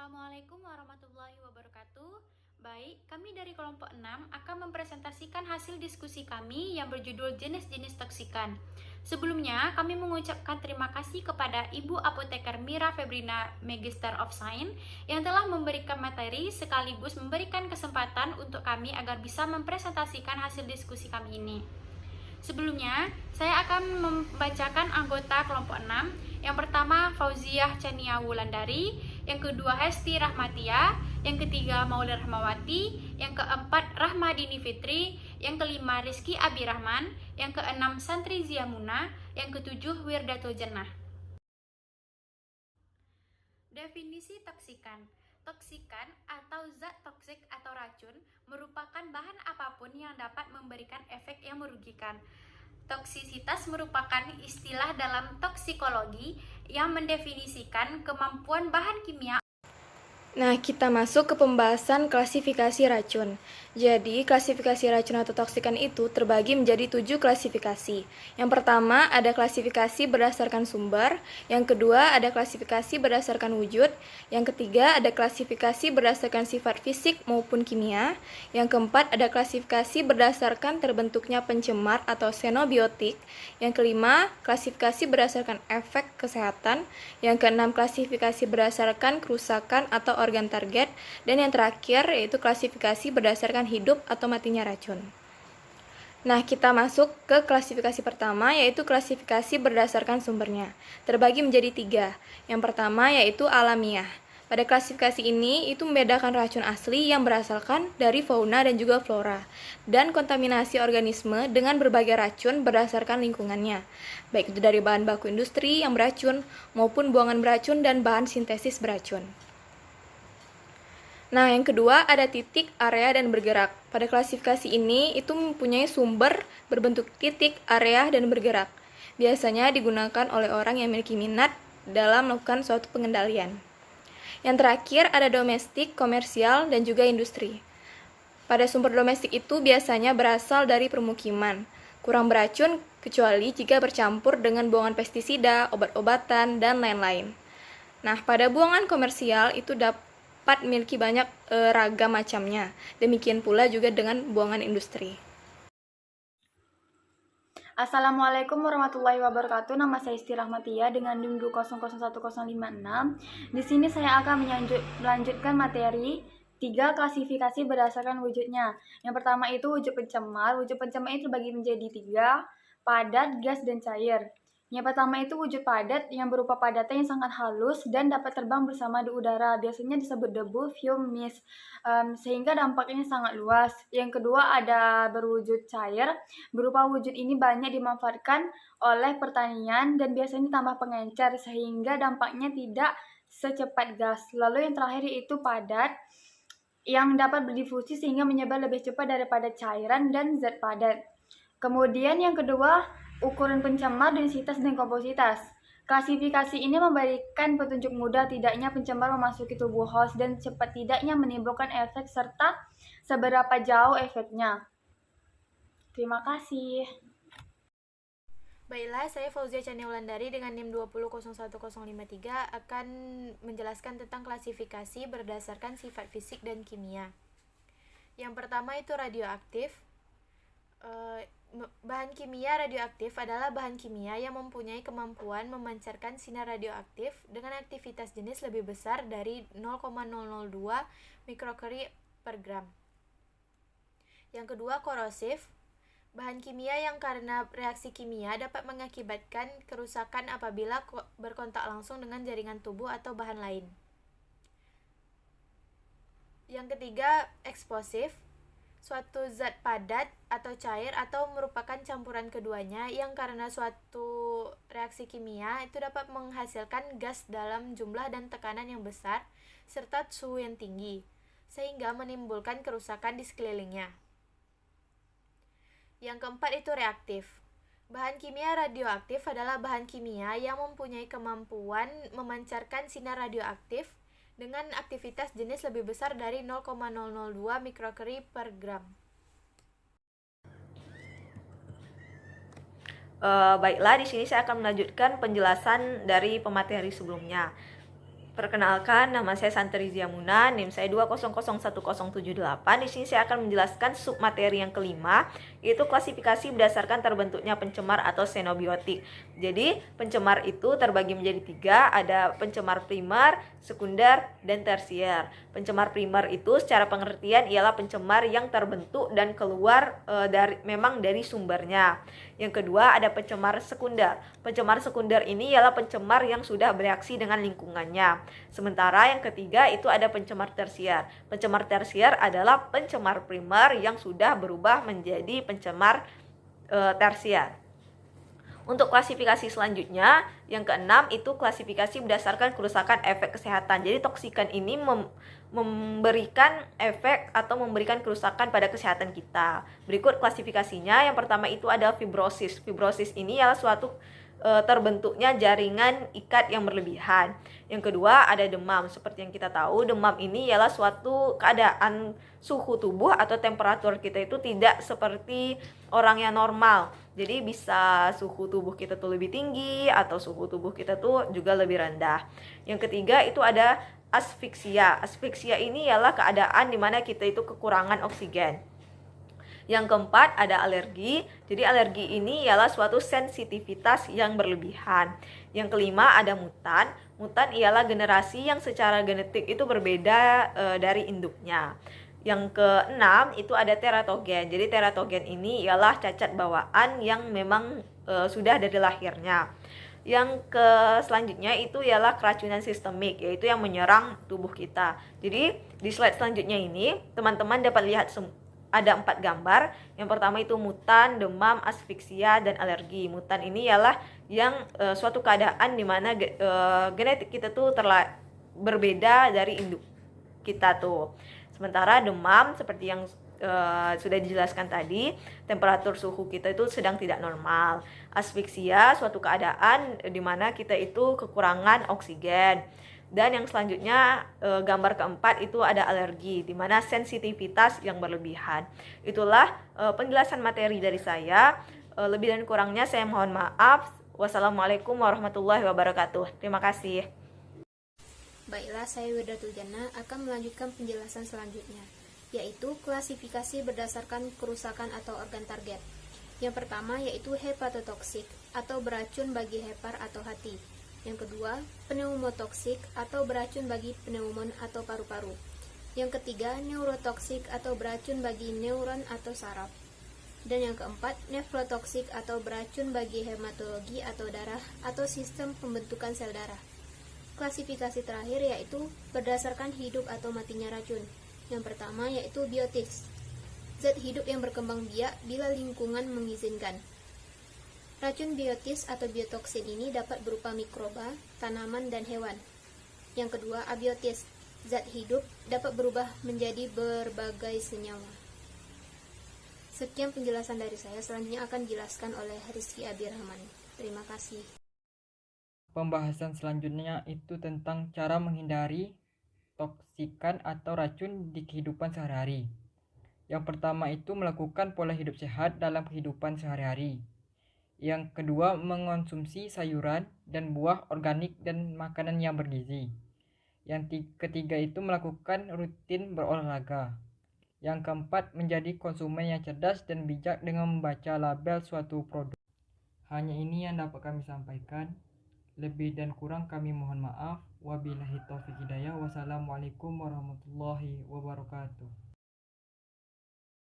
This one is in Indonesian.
Assalamualaikum warahmatullahi wabarakatuh. Baik, kami dari kelompok 6 akan mempresentasikan hasil diskusi kami yang berjudul jenis-jenis toksikan. Sebelumnya, kami mengucapkan terima kasih kepada Ibu Apoteker Mira Febrina, Magister of Science, yang telah memberikan materi sekaligus memberikan kesempatan untuk kami agar bisa mempresentasikan hasil diskusi kami ini. Sebelumnya, saya akan membacakan anggota kelompok 6. Yang pertama, Fauziah Chania Wulandari. Yang kedua, Hesti Rahmatia. Yang ketiga, Maulid Rahmawati. Yang keempat, Rahmadini Fitri. Yang kelima, Rizky Abirahman. Yang keenam, Santri Ziamuna. Yang ketujuh, Wirdato Jannah. Definisi toksikan. Toksikan atau zat toksik atau racun merupakan bahan apapun yang dapat memberikan efek yang merugikan. Toksisitas merupakan istilah dalam toksikologi yang mendefinisikan kemampuan bahan kimia. Nah, kita masuk ke pembahasan klasifikasi racun. Jadi, klasifikasi racun atau toksikan itu terbagi menjadi 7 klasifikasi. Yang pertama, ada klasifikasi berdasarkan sumber. Yang kedua, ada klasifikasi berdasarkan wujud. Yang ketiga, ada klasifikasi berdasarkan sifat fisik maupun kimia. Yang keempat, ada klasifikasi berdasarkan terbentuknya pencemar atau xenobiotik. Yang kelima, klasifikasi berdasarkan efek kesehatan. Yang keenam, klasifikasi berdasarkan kerusakan atau organ target, dan yang terakhir yaitu klasifikasi berdasarkan hidup atau matinya racun. Nah, kita masuk ke klasifikasi pertama, yaitu klasifikasi berdasarkan sumbernya. Terbagi menjadi 3. Yang pertama yaitu alamiah. Pada klasifikasi ini, itu membedakan racun asli yang berasalkan dari fauna dan juga flora, dan kontaminasi organisme dengan berbagai racun berdasarkan lingkungannya, baik itu dari bahan baku industri yang beracun, maupun buangan beracun dan bahan sintesis beracun. Nah, yang kedua ada titik, area, dan bergerak. Pada klasifikasi ini, itu mempunyai sumber berbentuk titik, area, dan bergerak. Biasanya digunakan oleh orang yang memiliki minat dalam melakukan suatu pengendalian. Yang terakhir ada domestik, komersial, dan juga industri. Pada sumber domestik itu biasanya berasal dari permukiman, kurang beracun kecuali jika bercampur dengan buangan pestisida, obat-obatan, dan lain-lain. Nah, pada buangan komersial itu dapat memiliki banyak ragam macamnya. Demikian pula juga dengan buangan industri. Assalamualaikum warahmatullahi wabarakatuh. Nama saya Hesti Rahmatia dengan NIM 2001056. Di sini saya akan melanjutkan materi 3 klasifikasi berdasarkan wujudnya. Yang pertama itu wujud pencemar. Wujud pencemar itu terbagi menjadi 3, padat, gas, dan cair. Yang pertama itu wujud padat yang berupa padatan yang sangat halus dan dapat terbang bersama di udara. Biasanya disebut debu, fume, mist, sehingga dampaknya sangat luas. Yang kedua ada berwujud cair. Berupa wujud ini banyak dimanfaatkan oleh pertanian dan biasanya tambah pengencer sehingga dampaknya tidak secepat gas. Lalu yang terakhir yaitu padat yang dapat berdifusi sehingga menyebar lebih cepat daripada cairan dan zat padat. Kemudian yang kedua, ukuran pencemar, densitas, dan kompositas. Klasifikasi ini memberikan petunjuk mudah tidaknya pencemar memasuki tubuh host dan cepat tidaknya menimbulkan efek serta seberapa jauh efeknya. Terima kasih. Baiklah, saya Fauzia Chania Wulandari dengan NIM 2001053 akan menjelaskan tentang klasifikasi berdasarkan sifat fisik dan kimia. Yang pertama itu radioaktif. Bahan kimia radioaktif adalah bahan kimia yang mempunyai kemampuan memancarkan sinar radioaktif dengan aktivitas jenis lebih besar dari 0,002 mikrocurie per gram. Yang kedua, korosif. Bahan kimia yang karena reaksi kimia dapat mengakibatkan kerusakan apabila berkontak langsung dengan jaringan tubuh atau bahan lain. Yang ketiga, eksplosif. Suatu zat padat atau cair atau merupakan campuran keduanya yang karena suatu reaksi kimia itu dapat menghasilkan gas dalam jumlah dan tekanan yang besar serta suhu yang tinggi sehingga menimbulkan kerusakan di sekelilingnya. Yang keempat itu reaktif. Bahan kimia radioaktif adalah bahan kimia yang mempunyai kemampuan memancarkan sinar radioaktif dengan aktivitas jenis lebih besar dari 0,002 mikrocurie per gram. Baiklah, di sini saya akan melanjutkan penjelasan dari pemateri sebelumnya. Perkenalkan, nama saya Santri Ziamuna, NIM saya 2001078. Di sini saya akan menjelaskan submateri yang kelima, yaitu klasifikasi berdasarkan terbentuknya pencemar atau xenobiotik. Jadi, pencemar itu terbagi menjadi tiga, ada pencemar primer, sekunder, dan tersier. Pencemar primer itu secara pengertian ialah pencemar yang terbentuk dan keluar dari sumbernya. Yang kedua, ada pencemar sekunder. Pencemar sekunder ini ialah pencemar yang sudah bereaksi dengan lingkungannya. Sementara yang ketiga itu ada pencemar tersier. Pencemar tersier adalah pencemar primer yang sudah berubah menjadi pencemar tersier. Untuk klasifikasi selanjutnya, yang keenam itu klasifikasi berdasarkan kerusakan efek kesehatan. Jadi toksikan ini memberikan efek atau memberikan kerusakan pada kesehatan kita. Berikut klasifikasinya. Yang pertama itu ada fibrosis. Fibrosis ini adalah suatu terbentuknya jaringan ikat yang berlebihan. Yang kedua ada demam. Seperti yang kita tahu, demam ini ialah suatu keadaan suhu tubuh atau temperatur kita itu tidak seperti orang yang normal. Jadi bisa suhu tubuh kita tuh lebih tinggi atau suhu tubuh kita tuh juga lebih rendah. Yang ketiga itu ada asfiksia. Asfiksia ini ialah keadaan di mana kita itu kekurangan oksigen. Yang keempat ada alergi. Jadi alergi ini ialah suatu sensitivitas yang berlebihan. Yang kelima ada mutan. Mutan ialah generasi yang secara genetik itu berbeda dari induknya. Yang keenam itu ada teratogen. Jadi teratogen ini ialah cacat bawaan yang memang sudah dari lahirnya. Yang selanjutnya itu ialah keracunan sistemik, yaitu yang menyerang tubuh kita. Jadi di slide selanjutnya ini teman-teman dapat lihat ada 4 gambar. Yang pertama itu mutan, demam, asfiksia, dan alergi. Mutan ini ialah yang suatu keadaan di mana genetik kita tuh berbeda dari induk kita tuh. Sementara demam seperti yang sudah dijelaskan tadi, temperatur suhu kita itu sedang tidak normal. Asfiksia suatu keadaan di mana kita itu kekurangan oksigen. Dan yang selanjutnya gambar keempat itu ada alergi, di mana sensitivitas yang berlebihan. Itulah penjelasan materi dari saya. Lebih dan kurangnya saya mohon maaf. Wassalamualaikum warahmatullahi wabarakatuh. Terima kasih. Baiklah, saya Wirdatul Jannah akan melanjutkan penjelasan selanjutnya, yaitu klasifikasi berdasarkan kerusakan atau organ target. Yang pertama yaitu hepatotoksik atau beracun bagi hepar atau hati. Yang kedua, pneumotoksik atau beracun bagi pneumon atau paru-paru. Yang ketiga, neurotoksik atau beracun bagi neuron atau saraf. Dan yang keempat, nefrotoksik atau beracun bagi hematologi atau darah atau sistem pembentukan sel darah. Klasifikasi terakhir yaitu berdasarkan hidup atau matinya racun. Yang pertama yaitu biotis, zat hidup yang berkembang biak bila lingkungan mengizinkan. Racun biotis atau biotoksin ini dapat berupa mikroba, tanaman, dan hewan. Yang kedua, abiotis, zat hidup dapat berubah menjadi berbagai senyawa. Sekian penjelasan dari saya, selanjutnya akan dijelaskan oleh Rizky Abirrahman. Terima kasih. Pembahasan selanjutnya itu tentang cara menghindari toksikan atau racun di kehidupan sehari-hari. Yang pertama itu melakukan pola hidup sehat dalam kehidupan sehari-hari. Yang kedua, mengonsumsi sayuran dan buah organik dan makanan yang bergizi. Yang ketiga itu melakukan rutin berolahraga. Yang keempat, menjadi konsumen yang cerdas dan bijak dengan membaca label suatu produk. Hanya ini yang dapat kami sampaikan. Lebih dan kurang kami mohon maaf. Wabillahi taufiq hidayah. Wassalamualaikum warahmatullahi wabarakatuh.